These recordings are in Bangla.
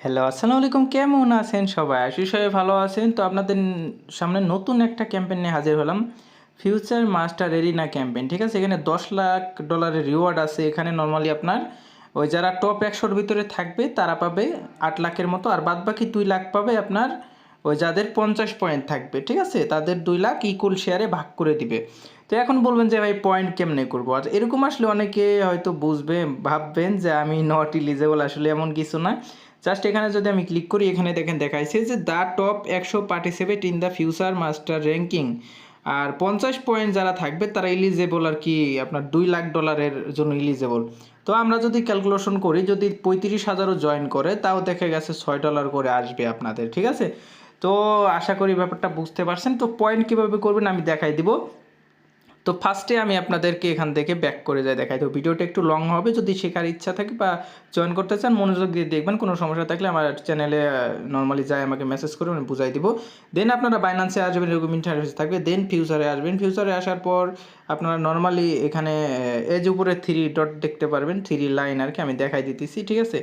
হ্যালো, আসসালামু আলাইকুম। কেমন আছেন সবাই? আশা করি সবাই ভালো আছেন। তো আপনাদের সামনে নতুন একটা ক্যাম্পেইন নিয়ে হাজির হলাম। Future master arena campaign. ঠিক আছে? এখানে $10,00,000 রিওয়ার্ড আছে। এখানে নরমালি আপনার ওই যারা টপ 100 র ভিতরে থাকবে তারা পাবে 8,00,000 এর মতো। আর বাদবাকি 2,00,000 পাবে আপনার ওই যাদের 50 পয়েন্ট থাকবে। ঠিক আছে? তাদের 2,00,000 ইকুয়াল শেয়ারে ভাগ করে দিবে। তো এখন বলবেন যে ভাই পয়েন্ট কেমনে করবো? আর এরকম আসলে অনেকে হয়তো বুঝবে, ভাববেন যে আমি নট এলিজেবল, আসলে এমন কিছু না। জাস্ট এখানে যদি আমি ক্লিক করি, এখানে দেখেন দেখাইছে যে the top 100 participate in the future master ranking. আর 50 পয়েন্ট যারা থাকবে তারা এলিজেবল আর কি আপনার $2,00,000 জন্য এলিজেবল। তো আমরা যদি ক্যালকুলেশন করি, যদি 35,000ও জয়েন করে তাও দেখা গেছে $6 করে আসবে আপনাদের। ঠিক আছে? তো আশা করি ব্যাপারটা বুঝতে পারছেন। তো পয়েন্ট কীভাবে করবেন আমি দেখাই দিব। তো ফার্স্টে আমি আপনাদেরকে এখান থেকে ব্যাক করে যাই দেখাই। তো ভিডিওটা একটু লং হবে, যদি শেখার ইচ্ছা থাকে বা জয়েন করতে চান মনোযোগ দিয়ে দেখবেন। কোনো সমস্যা থাকলে আমার চ্যানেলে নর্মালি যায় আমাকে মেসেজ করে আমি বুঝাই দিব। দেন আপনারা বাইন্যান্সে আসবেন, এরকম ইন্টারফেস থাকবে। দেন ফিউচারে আসবেন। ফিউচারে আসার পর আপনারা নর্মালি এখানে এই যে উপরে 3 ডট দেখতে পারবেন, 3 লাইন আর কি, আমি দেখাই দিতেছি। ঠিক আছে?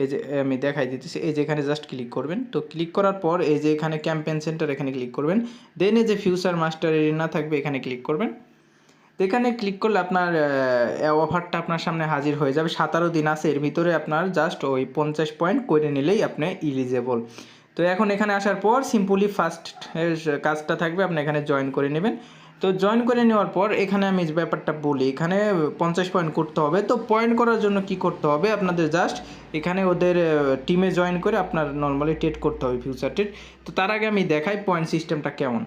এই যে আমি দেখাই দিতেছি, এই যে এখানে জাস্ট ক্লিক করবেন। তো ক্লিক করার পর এই যে এখানে ক্যাম্পেইন সেন্টার, এখানে ক্লিক করবেন। দেন এই যে ফিউচার মাস্টার এরিনা থাকবে, এখানে ক্লিক করবেন। তো এখানে ক্লিক করলে আপনার অফারটা আপনার সামনে হাজির হয়ে যাবে। 17 দিন আছে, এর ভিতরে আপনার জাস্ট ওই 50 পয়েন্ট করে নিলেই আপনি ইলিজেবল। তো এখন এখানে আসার পর সিম্পলি ফার্স্ট কাজটা থাকবে, আপনি এখানে জয়েন করে নেবেন। তো জয়েন করে নেওয়ার পর এখানে আমি যে ব্যাপারটা বলি, এখানে 50 পয়েন্ট করতে হবে। তো পয়েন্ট করার জন্য কি করতে হবে আপনাদের, জাস্ট এখানে ওদের টিমে জয়েন করে আপনার নর্মালি ট্রেড করতে হবে, ফিউচার ট্রেড। তো তার আগে আমি দেখাই পয়েন্ট সিস্টেমটা কেমন।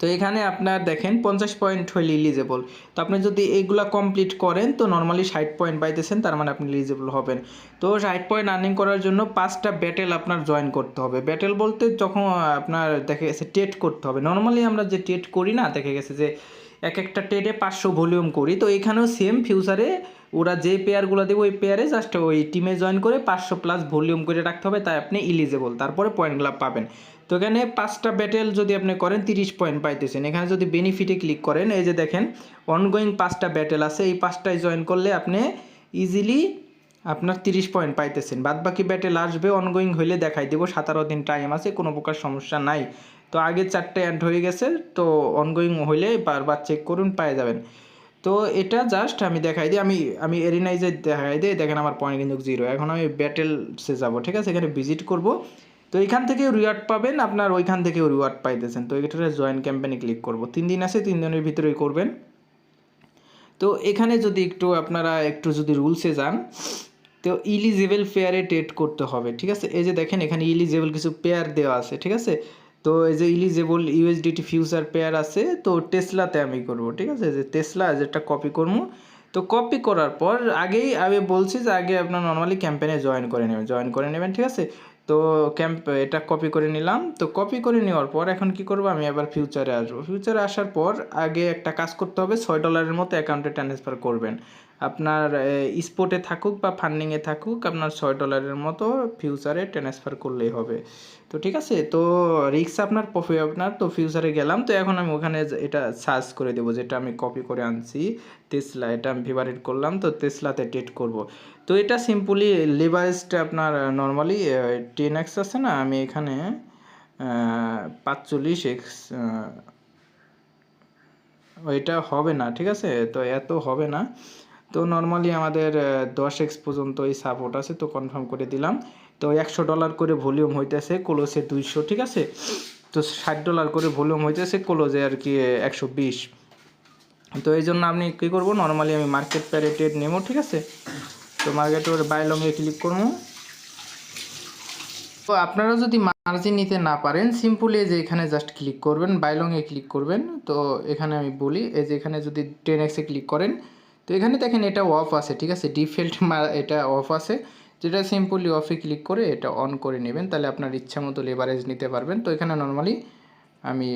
তো এখানে আপনার দেখেন 50 পয়েন্ট হইলে এলিজেবল। তো আপনি যদি এইগুলা কমপ্লিট করেন তো নর্মালি 60 পয়েন্ট পাইতেছেন, তার মানে আপনি এলিজেবল হবেন। তো 60 পয়েন্ট আর্নিং করার জন্য 5টা ব্যাটেল আপনার জয়েন করতে হবে। ব্যাটেল বলতে যখন আপনার দেখা গেছে টেট করতে হবে। নর্মালি আমরা যে টেট করি না, দেখা গেছে যে এক একটা টেটে 500 ভলিউম করি। তো এখানেও সেম ফিউচারে ওরা যে পেয়ারগুলো দেবে ওই পেয়ারে জাস্ট ওই টিমে জয়েন করে 500 প্লাস ভলিউম করে রাখতে হবে, তাই আপনি এলিজেবল, তারপরে পয়েন্টগুলো পাবেন। তো এখানে 5টা ব্যাটেল যদি আপনি করেন 30 পয়েন্ট পাইতেছেন। এখানে যদি বেনিফিটে ক্লিক করেন, এই যে দেখেন অনগোয়িং 5টা ব্যাটেল আছে, এই 5টায় জয়েন করলে আপনি ইজিলি আপনার 30 পয়েন্ট পাইতেছেন। বাদ বাকি ব্যাটেল আসবে অনগোয়িং হইলে দেখাই দেবো। 17 দিন টাইম আছে, কোনো প্রকার সমস্যা নাই। তো আগে 4টে অ্যাড হয়ে গেছে, তো অনগোয়িং হইলে বারবার চেক করুন, পেয়ে যাবেন। তো এটা জাস্ট আমি দেখাই দিই, আমি এরিনাইজে দেখাই দিই। দেখেন আমার পয়েন্ট কিন্তু 0। এখন আমি ব্যাটেলসে যাব। ঠিক আছে? এখানে ভিজিট করব। তো এইখান থেকেও রিওয়ার্ড পাবেন, আপনার ওইখান থেকেও রিওয়ার্ড পাইতেছেন। তো এটাতে জয়েন ক্যাম্পেইনে ক্লিক করব। 3 দিন আছে, 3 দিনের ভিতরেই করবেন। তো এখানে যদি আপনারা একটু যদি রুলসে যান, তো ইলিজেবল পেয়ারে ট্রেড করতে হবে। ঠিক আছে? এই যে দেখেন এখানে ইলিজেবল কিছু পেয়ার দেওয়া আছে। ঠিক আছে? তো এই যে ইলিজেবল ইউএসডিটি ফিউচার পেয়ার আছে, তো টেসলাতে আমি করব। ঠিক আছে? যে টেসলা যেটা কপি করবো। তো কপি করার পর আগেই আমি বলছি যে আগে আপনার নর্মালি ক্যাম্পেইনে জয়েন করে নেবেন। ঠিক আছে? তো এটা কপি করে নিলাম। তো কপি করে নেওয়ার পর এখন কি করব, আমি আবার ফিউচারে আসবো। ফিউচারে আসার পর আগে একটা কাজ করতে হবে, $6 মতো অ্যাকাউন্টে ট্রান্সফার করবেন। আপনার স্পটে থাকুক বা ফান্ডিংয়ে থাকুক, আপনার $6 মতো ফিউচারে ট্রান্সফার করলেই হবে। তো ঠিক আছে? তো রিস্ক আপনার, প্রফিট আপনার। তো ফিউচারে গেলাম। তো এখন আমি ওখানে এটা সার্চ করে দেবো, যেটা আমি কপি করে আনছি টেসলা, এটা আমি ফেভারিট করলাম। তো টেসলাতে ট্রেড করব। তো এটা সিম্পলি লেভারেজটা আপনার নর্মালি 10x আছে না, আমি এখানে 45x, ওইটা হবে না। ঠিক আছে? তো এত হবে না। তো নর্মালি আমাদের 10x পর্যন্ত এই সাপোর্ট আছে, তো কনফার্ম করে দিলাম। তো $100 করে ভলিউম হইতেছে, ক্লোজে 200। ঠিক আছে? তো $60 করে ভলিউম হইতেছে, ক্লোজে আর কি 120। তো এই জন্য আপনি কী করবো, নর্মালি আমি মার্কেট প্যারে ট্রেড নেবো। ঠিক আছে? তো মার্কেটের বাই লংয়ে ক্লিক করবো। তো আপনারা যদি মার্জিন নিতে না পারেন, সিম্পলি যে এখানে জাস্ট ক্লিক করবেন, বাই লংয়ে ক্লিক করবেন। তো এখানে আমি বলি, এই যে এখানে যদি 10x-এ ক্লিক করেন, তো এখানে দেখেন এটা অফ আছে। ঠিক আছে? ডিফল্ট এটা অফ আছে, যেটা সিম্পলি অফে ক্লিক করে এটা অন করে নেবেন, তাহলে আপনার ইচ্ছা মতো লেভারেজ নিতে পারবেন। তো এখানে নর্মালি আমি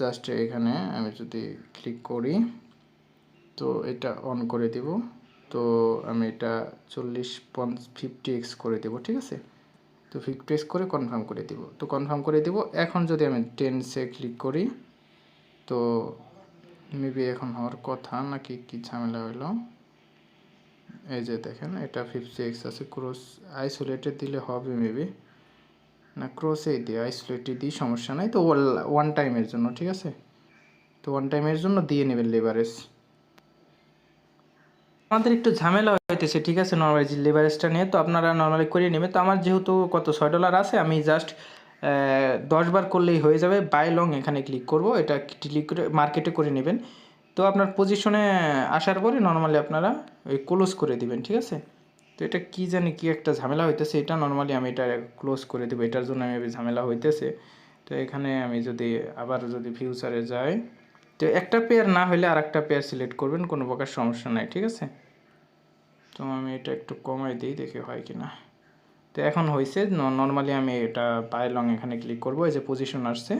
জাস্ট এখানে আমি যদি ক্লিক করি, তো এটা অন করে দেব। তো আমি এটা 50x করে দেব। ঠিক আছে? তো 50x করে কনফার্ম করে দিব। তো কনফার্ম করে দিব। এখন যদি আমি 10-এ ক্লিক করি, তো মেবি এখন হওয়ার কথা নাকি কি ঝামেলা হইলো, এই যে দেখেন এটা 50x আছে, ক্রস আইসোলেটেড দিলে হবে মেবি, না ক্রসেই দিই, আইসোলেটেড দিই সমস্যা নাই। তো ওয়ান টাইমের জন্য ঠিক আছে, তো ওয়ান টাইমের জন্য দিয়ে নেবেন লেভারেজ। আমাদের একটু ঝামেলা হইতেছে ঠিক আছে নর্মালি লেভারেজটা নিয়ে, তো আপনারা নর্মালি করে নেবেন। তো আমার যেহেতু কত $6 আছে, আমি জাস্ট 10 বার করলেই হয়ে যাবে। বাই লং এখানে ক্লিক করব, এটা ক্লিক করে মার্কেটে করে নেবেন। তো আপনার পজিশনে আসার পরে নর্মালি আপনারা ওই ক্লোজ করে দিবেন ঠিক আছে। তো এটা কি জানি কি একটা ঝামেলা হইতেছে, এটা নর্মালি আমি এটা ক্লোজ করে দেবো, এটার জন্য আমি ঝামেলা হইতেছে। তো এখানে আমি যদি আবার যদি ফিউচারে যাই, তো একটা পেয়ার না হলে আর একটা পেয়ার সিলেক্ট করবেন, কোনো প্রকার সমস্যা নাই ঠিক আছে। তো আমি এটা একটু কমাই দিই, দেখি হয় কি না। তো এখন হয়েছে, নর্মালি আমি এটা বাই লং এখানে ক্লিক করব, এই যে পজিশন আসছে,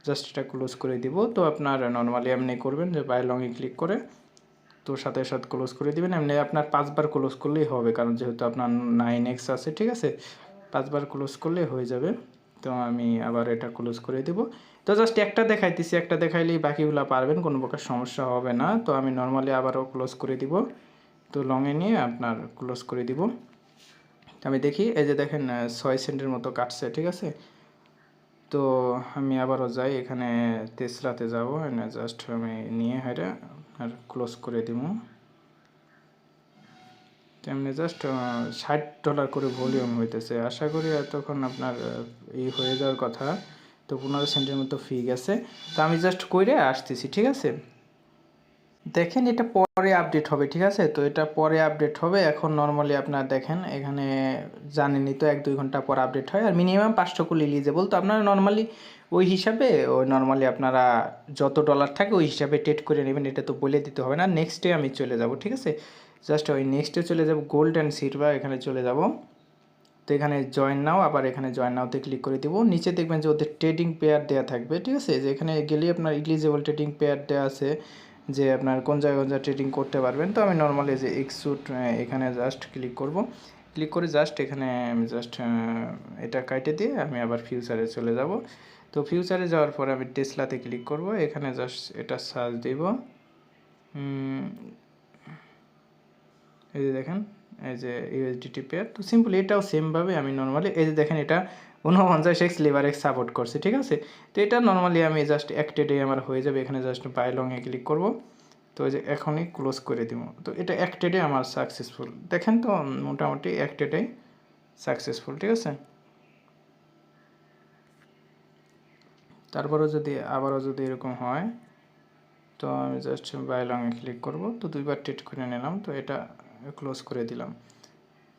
জাস্ট এটা ক্লোজ করে দিব। তো আপনার নর্মালি এমনি করবেন যে বাই লংয়ে ক্লিক করে তো সাথে সাথে ক্লোজ করে দিবেন। এমনি আপনার 5 বার ক্লোজ করলেই হবে, কারণ যেহেতু আপনার 9x আছে ঠিক আছে, 5 বার ক্লোজ করলেই হয়ে যাবে। তো আমি আবার এটা ক্লোজ করে দিব। তো জাস্ট একটা দেখাইতেছি, একটা দেখাইলেই বাকিগুলো পারবেন, কোনো প্রকার সমস্যা হবে না। তো আমি নর্মালি আবারও ক্লোজ করে দিব, তো লংয়ে নিয়ে আপনার ক্লোজ করে দিব। আমি দেখি এই যে দেখেন 6 সেন্টের মতো কাটছে ঠিক আছে। তো আমি আবারও যাই, এখানে তেসরাতে যাব, জাস্ট আমি নিয়ে হেঁটে আর ক্লোজ করে দিব। তেমনি জাস্ট $60 করে ভলিউম হইতেছে, আশা করি এতক্ষণ আপনার এই হয়ে যাওয়ার কথা। তো 15 সেন্টের মতো ফি গেছে। তো আমি জাস্ট কইরে আসতেছি ঠিক আছে। দেখেন এটা পরে আপডেট হবে ঠিক আছে, তো এটা পরে আপডেট হবে। এখন নর্মালি আপনার দেখেন এখানে জানেনই তো 1-2 ঘন্টা পর আপডেট হয়, আর মিনিমাম 500 করে এলিজেবল। তো আপনারা নর্মালি ওই হিসাবে ওই নর্মালি আপনারা যত ডলার থাকে ওই হিসাবে ট্রেড করে নেবেন, এটা তো বলে দিতে হবে না। নেক্সটে আমি চলে যাব ঠিক আছে, জাস্ট ওই নেক্সটে চলে যাব, গোল্ড অ্যান্ড সিলভার এখানে চলে যাব। তো এখানে জয়েন নাও, আবার এখানে জয়েন নাওতে ক্লিক করে দিব। নিচে দেখবেন যে ওদের ট্রেডিং পেয়ার দেওয়া থাকবে ঠিক আছে, যে এখানে গেলেই আপনার ইলিজিবল ট্রেডিং পেয়ার দেওয়া আছে, যে আপনার কোন জায়গায় ট্রেডিং করতে পারবেন। তো আমি নর্মালি যে এক্সুট এখানে জাস্ট ক্লিক করব, ক্লিক করে জাস্ট এখানে আমি জাস্ট এটা কাটে দিয়ে আমি আবার ফিউচারে চলে যাব। তো ফিউচারে যাওয়ার পরে আমি টেসলাতে ক্লিক করব, এখানে জাস্ট এটা সার্চ দিব। এই যে দেখেন এই যে ইউএসডিটি পেয়ার, তো সিম্পল এটাও সেমভাবে আমি নর্মালি এই যে দেখেন এটা 49x লেভারেজ সাপোর্ট করছে ঠিক আছে। তো এটা নর্মালি আমি জাস্ট অ্যাক্টেডে আমার হয়ে যাবে, এখানে জাস্ট বাই লংয়ে ক্লিক করব। তো এই যে এখনই ক্লোজ করে দিব, তো এটা অ্যাক্টেডে আমার সাকসেসফুল, দেখেন তো মোটামুটি অ্যাক্টেডে সাকসেসফুল ঠিক আছে। তারপরেও যদি আবারও যদি এরকম হয়, তো আমি জাস্ট বাই লংয়ে ক্লিক করব, তো 2 বার ট্রেড করে নিলাম, তো এটা ক্লোজ করে দিলাম।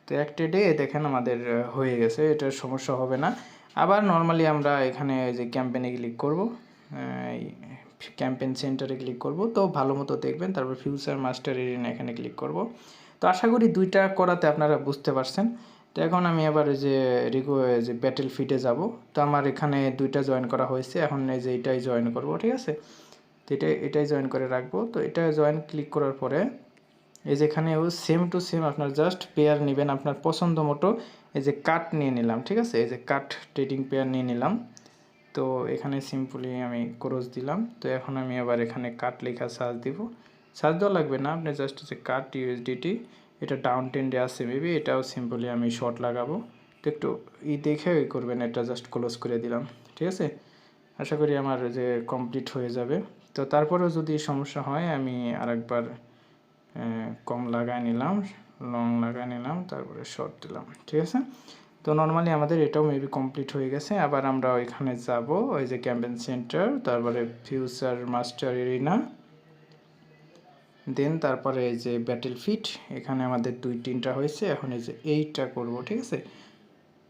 তো একটা ডে দেখেন আমাদের হয়ে গেছে, এটার সমস্যা হবে না। আবার নর্মালি আমরা এখানে যে ক্যাম্পেনে ক্লিক করব, এই ক্যাম্পেন সেন্টারে ক্লিক করব, তো ভালো মতো দেখবেন। তারপর ফিউচার মাস্টার এরিনা এখানে ক্লিক করব। তো আশা করি দুইটা করাতে আপনারা বুঝতে পারছেন। তো এখন আমি আবার যে যে ব্যাটেল ফিল্ডে যাব, তো আমার এখানে দুইটা জয়েন করা হয়েছে, এখন এই যে এটাই জয়েন করব ঠিক আছে। তো এটাই জয়েন করে রাখবো। তো এটা জয়েন ক্লিক করার পরে এই যেখানেও সেম টু সেম আপনার জাস্ট পেয়ার নেবেন আপনার পছন্দ মতো। এই যে কাট নিয়ে নিলাম ঠিক আছে, এই যে কাট ট্রেডিং পেয়ার নিয়ে নিলাম। তো এখানে সিম্পলি আমি ক্রস দিলাম। তো এখন আমি আবার এখানে কাট লেখা সার্চ দিব, সার্চ দেওয়া লাগবে না, আপনি জাস্ট যে কাট ইউএসডিটি এটা ডাউন ট্রেন্ডে আছে মেবি, এটাও সিম্পলি আমি শর্ট লাগাবো। তো একটু দেখে করবেন, এটা জাস্ট ক্লোজ করে দিলাম ঠিক আছে। আশা করি আমার যে কমপ্লিট হয়ে যাবে। তো তারপরেও যদি সমস্যা হয় আমি আরেকবার কম লাগায় নিলাম, লং লাগায় নিলাম, তারপরে শর্ট দিলাম ঠিক আছে। তো নর্মালি আমাদের এটাও মেবি কমপ্লিট হয়ে গেছে। আবার আমরা ওইখানে যাব, ওই যে ক্যাম্পেন সেন্টার, তারপরে ফিউচার মাস্টার এরিনা, দেন তারপরে এই যে ব্যাটেল ফিট, এখানে আমাদের 2-3টা হয়েছে, এখন এই যে 8টা করব ঠিক আছে।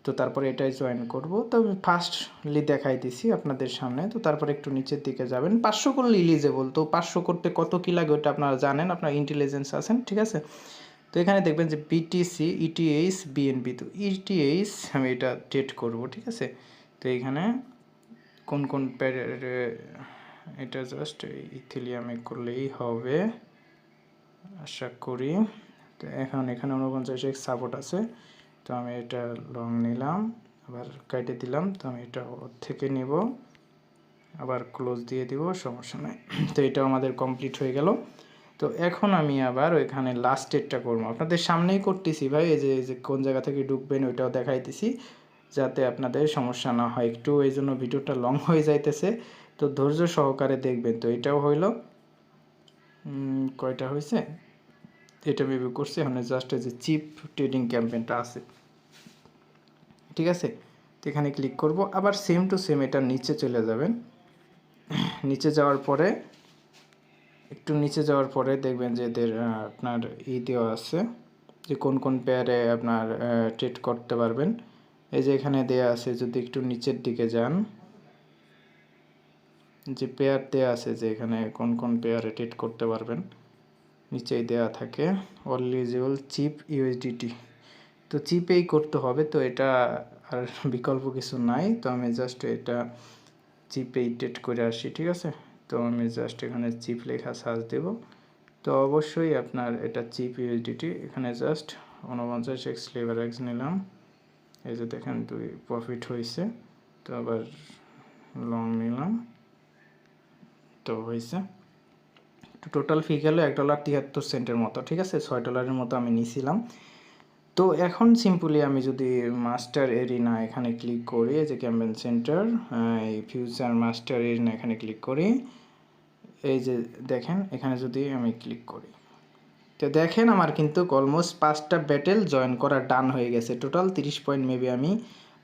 তো তারপরে এটাই জয়েন করব। তো আমি ফার্স্টলি দেখাই দিছি আপনাদের সামনে। তো তারপরে একটু নিচের দিকে যাবেন, 500 করলে ইলিজেবল। তো 500 করতে কত কী লাগে ওটা আপনারা জানেন, আপনার ইন্টেলিজেন্স আছেন ঠিক আছে। তো এখানে দেখবেন যে বিটিসি, ইটিএইচ, বিএনবি। তো ইটিএইচ আমি এটা ট্রেড করব ঠিক আছে। তো এইখানে কোন কোন এটা জাস্ট ইথিলিয়ামে করলেই হবে আশা করি। তো এখন এখানে 49x সাপোর্ট আছে, তো আমি এটা লং নিলাম, আবার কেটে দিলাম। তো আমি এটা ওর থেকে নিব, আবার ক্লোজ দিয়ে দিব, সমস্যা নেই। তো এটাও আমাদের কমপ্লিট হয়ে গেল। তো এখন আমি আবার ওইখানে লাস্টেরটা করবো, আপনাদের সামনেই করতেছি ভাই, এই যে কোন জায়গা থেকে ঢুকবেন ওইটাও দেখাইতেছি, যাতে আপনাদের সমস্যা না হয়। একটু এই জন্য ভিডিওটা লং হয়ে যাইতেছে, তো ধৈর্য সহকারে দেখবেন। তো এটাও হইলো কয়টা হয়েছে, এটা মেবি করছে। এখন জাস্ট এই যে চিপ ট্রেডিং ক্যাম্পেইনটা আছে, ঠিক আছে। তো এখানে ক্লিক করব, আবার সেম টু সেম এটা নিচে চলে যাবেন। নিচে যাওয়ার পরে একটু নিচে যাওয়ার পরে দেখবেন যে এদের আপনার দেওয়া আছে যে কোন কোন পেয়ারে আপনার ট্রেড করতে পারবেন। এই যে এখানে দেয়া আছে, যদি একটু নিচের দিকে যান, যে পেয়ার দেয়া আছে যে এখানে কোন কোন পেয়ারে ট্রেড করতে পারবেন, নিচেই দেয়া থাকে অল এলিজিবল চিপ ইউএসডিটি। তো চিপেই করতে হবে, তো এটা আর বিকল্প কিছু নাই। তো আমি জাস্ট এটা চিপেই ট্রেড করে আসি, ঠিক আছে। তো আমি জাস্ট এখানে চিপ লেখা সার্চ দেব, তো অবশ্যই আপনার এটা চিপ ইউএসডিটি। এখানে জাস্ট 49x লেবার এক্স নিলাম, এই যে দেখেন 2 প্রফিট হয়েছে। তো আবার লং নিলাম, তো হয়েছে। তো টোটাল ফি গেল $1.73 মতো, ঠিক আছে। $6 মতো আমি নিয়েছিলাম। তো এখন সিম্পলি আমি যদি মাস্টার এরিনা এখানে ক্লিক করি, এই যে ক্যাম্পেইন সেন্টার, এই ফিউচার মাস্টার এরিনা এখানে ক্লিক করি, এই যে দেখেন এখানে যদি আমি ক্লিক করি, তো দেখেন আমার কিন্তু অলমোস্ট 5টা ব্যাটেল জয়েন করা ডান হয়ে গেছে। টোটাল 30 পয়েন্ট মেবি আমি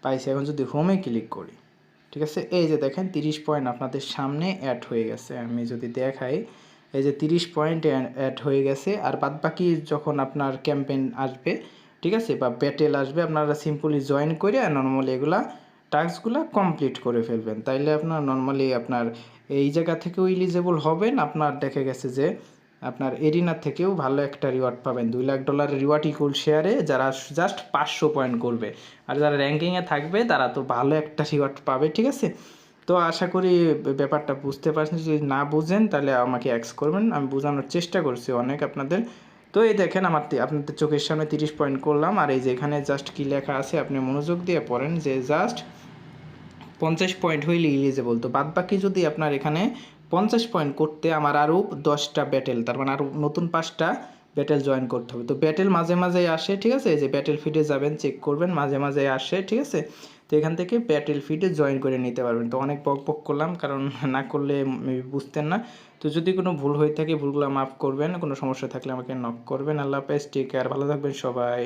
পাইছি। এখন যদি হোমে ক্লিক করি, ঠিক আছে, এই যে দেখেন 30 পয়েন্ট আপনাদের সামনে অ্যাড হয়ে গেছে। আমি যদি দেখাই, এই যে 30 পয়েন্ট অ্যাড হয়ে গেছে। আর বাদ বাকি যখন আপনার ক্যাম্পেইন আসবে, ঠিক আছে, বা ব্যাটেল আসবে, আপনারা সিম্পলি জয়েন করে নর্মালি এগুলা টাস্কগুলো কমপ্লিট করে ফেলবেন। তাইলে আপনার নর্মালি আপনার এই জায়গা থেকেও এলিজেবল হবেন। আপনার দেখা গেছে যে আপনার এরিনা থেকেও ভালো একটা রিওয়ার্ড পাবেন। $2 লাখ রিওয়ার্ড ইকুয়াল শেয়ারে যারা জাস্ট 500 পয়েন্ট করবে, আর যারা র্যাঙ্কিংয়ে থাকবে তারা তো ভালো একটা রিওয়ার্ড পাবে, ঠিক আছে। তো আশা করি ব্যাপারটা বুঝতে পারছেন। যদি না বুঝেন তাহলে আমাকে অ্যাক্স করবেন, আমি বোঝানোর চেষ্টা করছি অনেক আপনাদের। তো এই দেখেন আপনাদের চোখের সামনে 30 পয়েন্ট করলাম। আর এই যে এখানে জাস্ট কী লেখা আছে আপনি মনোযোগ দিয়ে পড়েন, যে জাস্ট 50 পয়েন্ট হইলে এলিজেবল। তো বাদ বাকি যদি আপনার এখানে 50 পয়েন্ট করতে আমার আরও 10টা ব্যাটেল, তার মানে আরও নতুন 5টা ব্যাটেল জয়েন করতে হবে। তো ব্যাটেল মাঝে মাঝে আসে, ঠিক আছে। এই যে ব্যাটেল ফিডে যাবেন, চেক করবেন, মাঝে মাঝে আসে, ঠিক আছে। তো এখান থেকে ব্যাটেল ফিডে জয়েন করে নিতে পারবেন। তো অনেক বক করলাম, কারণ না করলে মেবি বুঝতেন না। তো যদি কোনো ভুল হয়ে থাকে ভুলগুলো মাফ করবেন, কোনো সমস্যা থাকলে আমাকে নক করবেন। আল্লাহ হাফেজ, টেক কেয়ার, ভালো থাকবেন সবাই।